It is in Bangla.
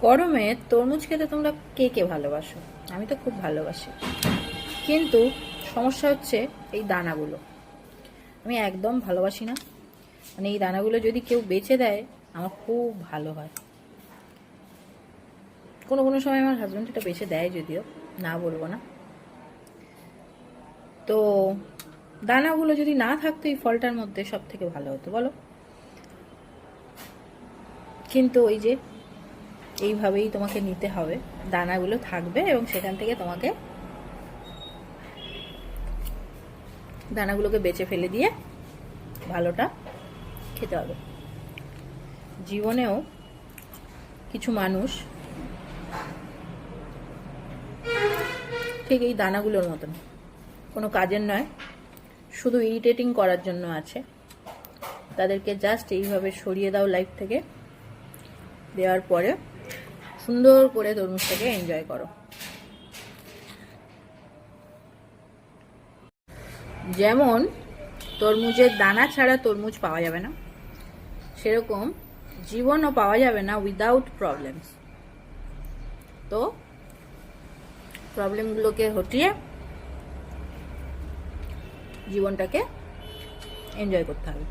গরমে তরমুজ খেতে তোমরা কে কে ভালোবাসো? আমি তো খুব ভালোবাসি, কিন্তু সমস্যা হচ্ছে এই দানাগুলো। আমি একদম ভালোবাসি না। মানে এই দানাগুলো যদি কেউ বেচে দেয় আমার খুব ভালো হয়। কোনো কোনো সময় আমার হাজব্যান্ড এটা বেছে দেয়, যদিও না বলবো না। তো দানাগুলো যদি না থাকতো এই ফলটার মধ্যে সব থেকে ভালো হতো, বলো। কিন্তু ওই যে এইভাবেই তোমাকে নিতে হবে, দানাগুলো থাকবে এবং সেখান থেকে তোমাকে দানাগুলোকে বেছে ফেলে দিয়ে ভালোটা খেতে হবে। জীবনেও কিছু মানুষ ঠিক এই দানাগুলোর মতন, কোনো কাজের নয়, শুধু ইরিটেটিং করার জন্য আছে। তাদেরকে জাস্ট এইভাবে সরিয়ে দাও লাইফ থেকে, দেওয়ার পরে সুন্দর করে তরমুজটাকে এনজয় করো। যেমন তরমুজের দানা ছাড়া তরমুজ পাওয়া যাবে না, সেরকম জীবনও পাওয়া যাবে না উইদাউট প্রবলেমস। তো প্রবলেমগুলোকে হটিয়ে জীবনটাকে এনজয় করতে হবে।